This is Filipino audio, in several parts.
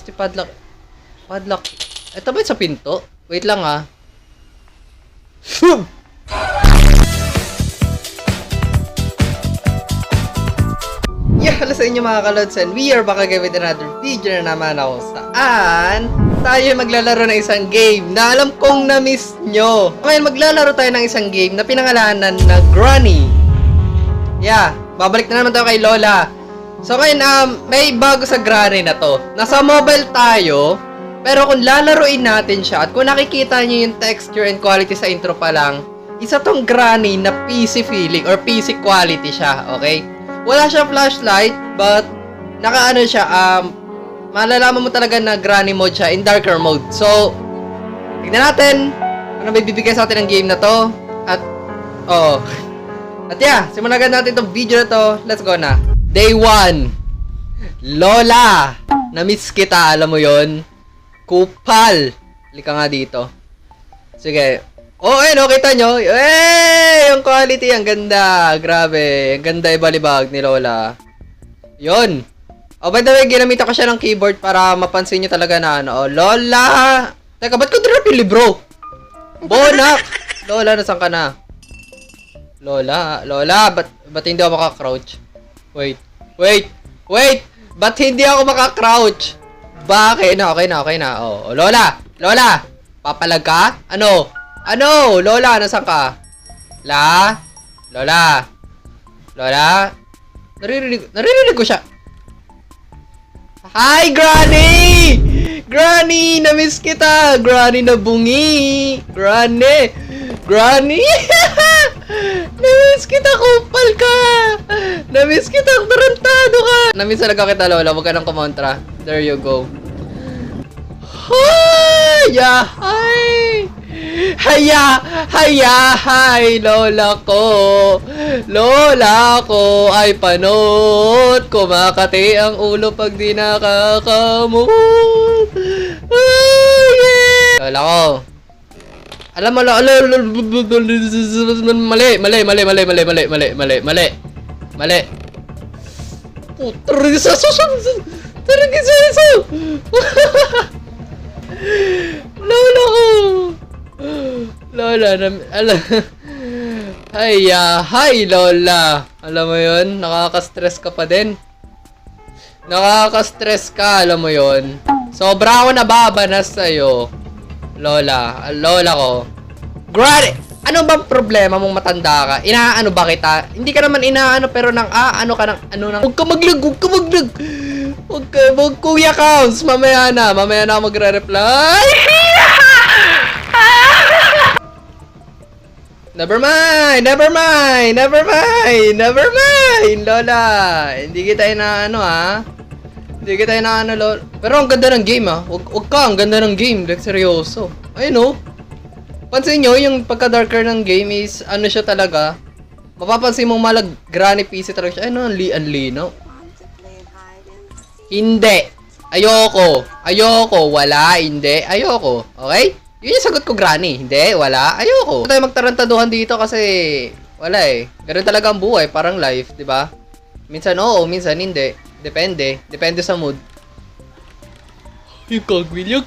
Rusty padlock. Padlock. Ito ba yung sa pinto? Wait lang ah. Yeah, hello sa inyo mga kalods, and we are back again with another video na naman ako saan tayo maglalaro ng isang game na alam kong na-miss nyo. Ngayon, maglalaro tayo ng isang game na pinangalanan na Granny. Yeah, babalik na naman tayo kay Lola. So ngayon, may bago sa Granny na to. Nasa mobile tayo, pero kung lalaruin natin siya at kung nakikita nyo yung texture and quality sa intro pa lang, isa tong Granny na PC feeling or PC quality siya, okay? Wala siya flashlight, but nakaano siya, malalaman mo talaga na Granny mode siya in darker mode. So, tignan natin ano may bibigay sa atin ng game na to. At, At yeah, simulan agad natin itong video na to. Let's go na. Day 1. Lola! Na-miss kita, alam mo yon. Kupal! Halika nga dito. Sige. Oh, ayun, kita nyo. Yung quality, ang ganda. Grabe. Ang ganda ibalibag ni Lola. Yun. Oh, by the way, ginamit ko siya ng keyboard para mapansin nyo talaga na ano. Oh, Lola! Teka, ba't ko drop yung libro? Bonak! Lola, nasan ka na? Lola, ba't hindi ako makakrouch? Wait. Ba't hindi ako makakrouch? Bakit? Okay na. Oh, Lola! Papalag ka? Ano? Lola, nasan ka? Lola? Naririnig ko siya. Hi, Granny! Granny, na-miss kita! Granny na bungi! Granny! Na-miss kita, kupal ka! Na-miss kita, tarantado ka! Na-miss talaga kita, Lola. Huwag ka nang kumontra. There you go. Hi, Lola ko ay panot, kumakati ang ulo pag di nakakamot. Lola ko, alam mo, mali. Lola, hi, Lola. Alam mo yun, nakaka-stress ka pa din. Alam mo yun. Sobra ako nababanas sa'yo, Lola ko. Granny! Ano bang problema mong matanda ka? Inaano ba kita? Hindi ka naman inaano, pero ano ka nang, Huwag ka maglag! Huwag Kuya Counts! Mamaya na ako magre-reply. Never mind, Lola. Hindi kita inaano, Lola. Pero ang ganda ng game, Huwag ka, ang ganda ng game. Like, seryoso. Ayun, Pansin nyo, yung pagka-darker ng game is, ano siya talaga. Mapapansin mo malag Granny PC talaga siya. Ano, ang linaw. Hindi. Ayoko. Wala, hindi. Ayoko. Okay? Yun yung sagot ko, Granny. Hindi, wala. Ayoko. Huwag tayo magtarantaduhan dito kasi wala eh. Ganun talaga ang buhay, parang life, di ba? Minsan oo, minsan hindi. Depende sa mood. Yung Cogwheel,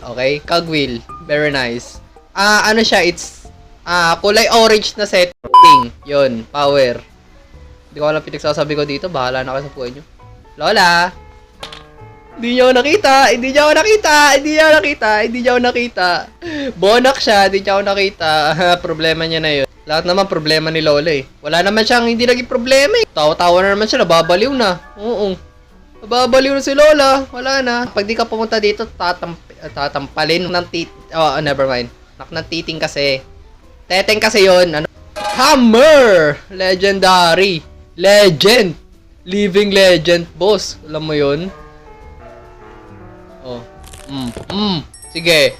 okay? Cogwheel. Very nice. Ano siya, it's kulay orange na setting. Yun, power. Hindi ko alam pinagsasabi ko dito. Bahala na kayo sa buhay nyo. Lola! Hindi niya ako nakita. Bonak siya, hindi niya ako nakita. Problema niya na yun. Lahat naman problema ni Lola eh. Wala naman siyang hindi naging problema eh. Tawa-tawa na naman siya, nababaliw na. Oo. Nababaliw na si Lola. Wala na. Pag di ka pumunta dito, tatampalin ng never mind. Ng titing kasi. Teteng kasi yun. Hammer! Legendary. Legend. Living legend, boss. Alam mo yun? Oh. Sige.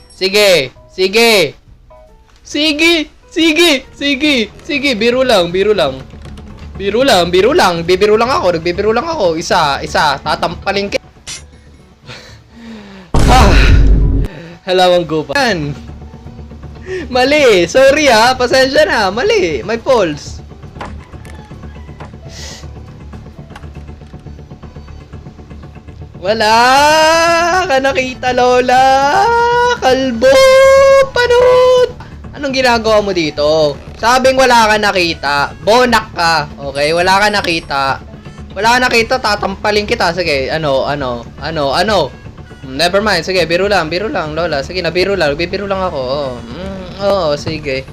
Biro lang. Bibiro lang ako. Isa. Tatampalin ka. Halawang gupan. Mali. Sorry pasensya na. Mali. May pulse. Wala ka nakita, Lola. Kalbo. Panot. Anong ginagawa mo dito? Sabing wala ka nakita. Bonak ka. Okay, wala ka nakita. Wala ka nakita, tatampalin kita. Sige, ano? Never mind. Sige, biro lang, Lola. Sige na, biro lang. Bibiro lang ako. Oo, sige.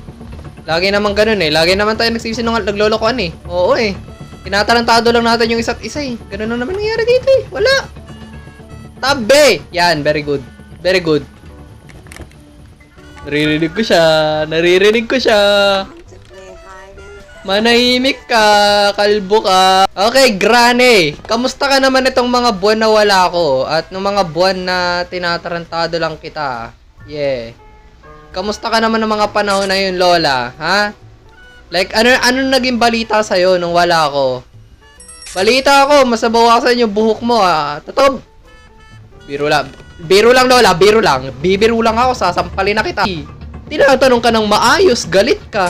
Lagi naman ganun eh. Lagi naman tayo naglolokohan eh. Oo eh. Tinatarantado lang natin yung isa't isa eh. Ganun na naman nangyari dito eh. Wala. Tabi! Yan, very good. Very good. Naririnig ko siya. Manahimik ka, kalbo ka. Okay, Granny. Kamusta ka naman itong mga buwan na wala ko? At ng mga buwan na tinatarantado lang kita? Yeah. Kamusta ka naman ng mga panahon na yun, Lola? Ha? Like, ano naging balita sa'yo nung wala ko? Balita ako, masabawasan yung buhok mo, ha? Totoo. Biro lang, Lola. Biro lang. Bibiro lang ako, sasampalin na kita. Tinatanong ka ng maayos, galit ka.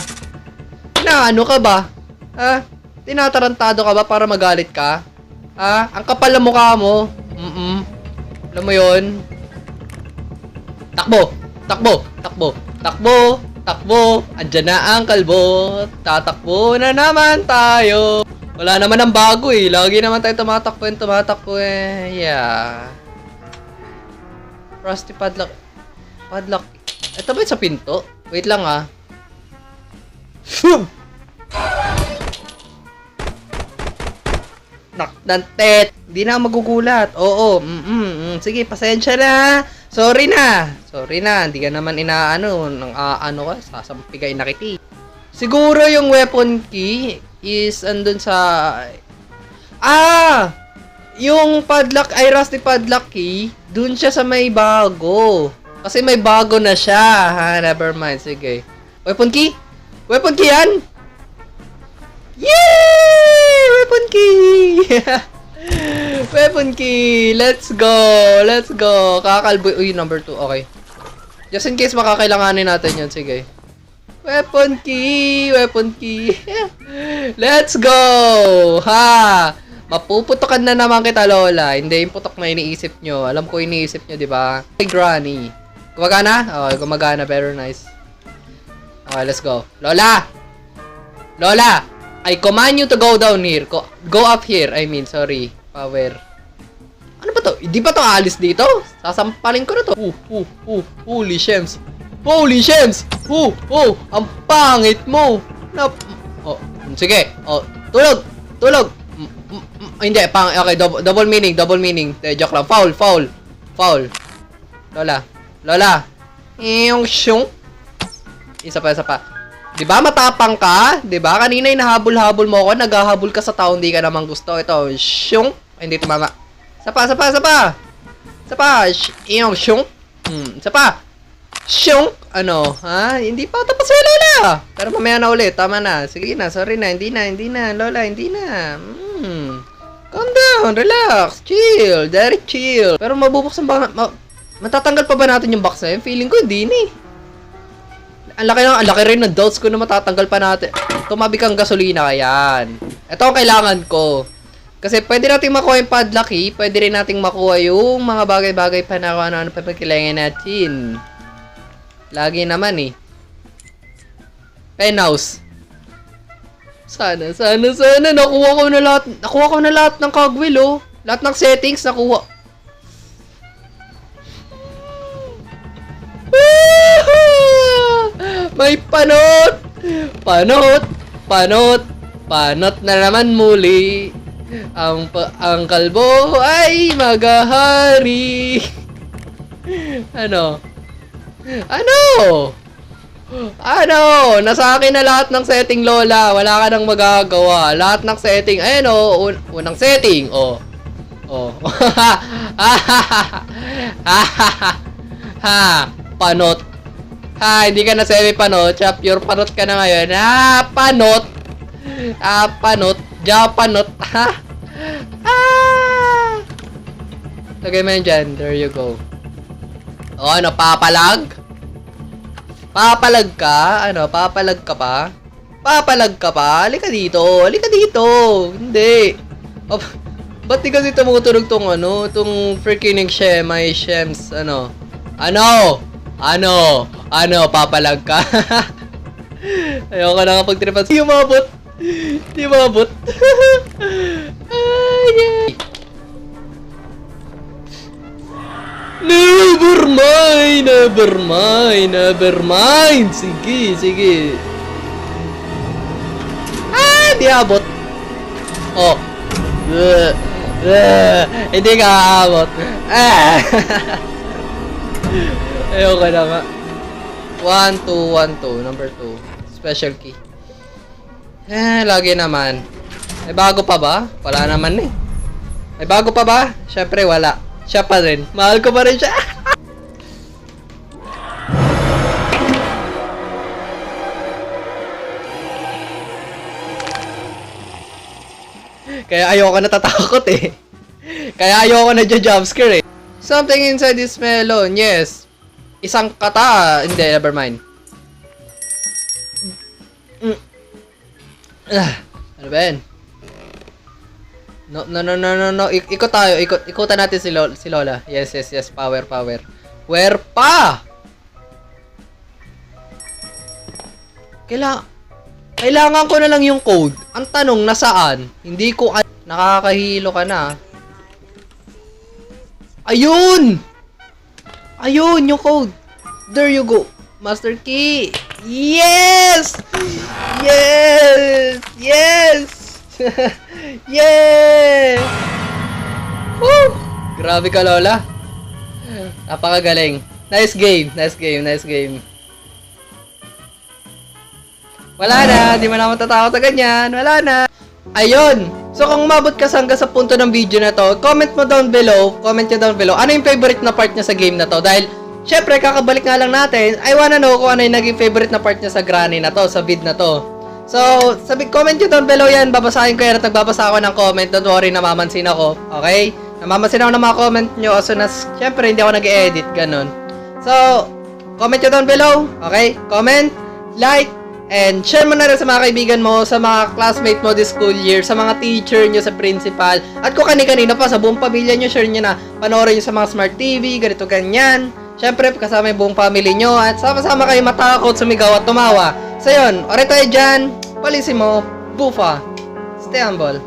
Ano ka ba? Ha? Tinatarantado ka ba para magalit ka? Ha? Ang kapal na mukha mo. Alam mo yun? Takbo. Andyan na ang kalbo. Tatakbo na naman tayo. Wala naman ang bago eh. Lagi naman tayo tumatakbo eh. Yeah. Rusty padlock. Ito ba sa pinto? Wait lang ah. Nakdantet. Hindi na magugulat. Oo. Sige, pasensya na. Sorry na. Hindi ka naman inaano. Ano ka? Sasampigay na kiti. Siguro yung weapon key is andun sa... Yung padlock ay rusty padlock key. Dun siya sa may bago. Kasi may bago na siya. Ha? Never mind. Sige. Weapon key? Weapon key yan? Yay! Weapon key! Weapon key! Let's go! Kakalbo. Uy, number 2. Okay. Just in case makakailanganin natin yun. Sige. Weapon key! Let's go! Ha! Mapuputokan na naman kita, Lola. Hindi yung putok na iniisip nyo. Alam ko iniisip nyo, di ba? Hey, Granny. Gumagana? Okay, gumagana. Very nice. Okay, let's go. Lola! I command you to go down here. Go up here. Sorry. Power. Ano ba to? Hindi ba to alis dito? Sasampalin ko na to. Holy shems. Ang pangit mo. Sige. Tulog. Hindi, okay, double meaning. Joke lang. Foul. Lola. Yung syung. Isa pa. Di ba matapang ka? Di ba? Kanina hinahabol-habol mo ako. Naghahabol ka sa tao, hindi ka naman gusto. Ito, syung. Hindi tumama. Sapa. Yung syung. Sapa. Syung. Ano? Ha? Hindi pa tapos yung Lola. Pero mamaya na ulit. Tama na. Sige na. Sorry na. Hindi na. Lola, hindi na. Calm down. Relax. Chill. Direct chill. Pero mabubuksan ba? Matatanggal pa ba natin yung box na yun? Feeling ko hindi ni. Ang laki rin ng doubts ko na matatanggal pa natin. Tumabi kang gasolina, yan. Ito ang kailangan ko. Kasi pwede nating makuha yung padlock key. Pwede rin nating makuha yung mga bagay-bagay pa na ano pa kailangan natin. Lagi naman eh. Penthouse. Sana. Nakuha ko na lahat ng cogwheel, oh. Lahat ng settings, nakuha. May panot na naman muli. Ang kalbo ay maghahari. Ano? Nasa akin na lahat ng setting, Lola. Wala ka nang magagawa. Lahat ng setting. Ayan o. Unang setting. Panot. Hindi ka na semi-panot. Pure panot ka na ngayon. Panot. Japanot. Lagay mo yan dyan. There you go. Papalag? Papalag ka? Papalag ka pa? Halika dito. Hindi. Ba't di kasi tumutunog tong ano, tong freaking Shemay Shems, ano? Papalag ka? Ayoko na kapag tripan. Di umabot. Ay, Never mind. Sige. Di abot. Oh. Hindi ka aabot. Ayoko na nga. 1, 2, 1, 2. Number 2. Special key. Lagi naman. May bago pa ba? Wala naman eh. May bago pa ba? Syempre wala. Siya pa rin. Mahal ko pa rin siya. Kaya ayoko natatakot eh. Kaya ayoko na jumpscare eh. Something inside this melon. Yes. Isang kata. Hindi, never mind. Ano ba yan? No. Ikot tayo. Ikutan natin si Lola. Yes. Power. Where pa? Kailangan ko na lang yung code. Ang tanong, nasaan? Hindi ko... Nakakahilo ka na. Ayun, yung code. There you go. Master key. Yes! Yeah! Woo! Grabe ka, Lola. Napakagaling. Nice game. Wala na, di mo na matatakot sa ganyan. Wala na. Ayun. So kung umabot ka hanggang sa punto ng video na to, comment nyo down below. Ano yung favorite na part niya sa game na to? Dahil, syempre, kakabalik nga lang natin. I wanna know kung ano yung naging favorite na part niya sa granny na to, sa vid na to. So, comment nyo down below yan. Babasahin ko yan at nagbabasa ako ng comment. Don't worry, namamansin ako. Okay? Namamansin ako ng mga comment nyo. As soon as, syempre, hindi ako nag-edit. Ganun. So, comment nyo down below. Okay? Comment, like, and share mo na rin sa mga kaibigan mo, sa mga classmate mo this school year, sa mga teacher nyo, sa principal, at kung kani-kanina pa, sa buong pamilya nyo, share nyo na, panoorin nyo sa mga smart TV, ganito ganyan. Syempre, kasama yung buong family nyo, at sama-sama kayo matakot, sumigaw at tumawa. So yun, oray tayo dyan, palisin mo, bufa, stay humble.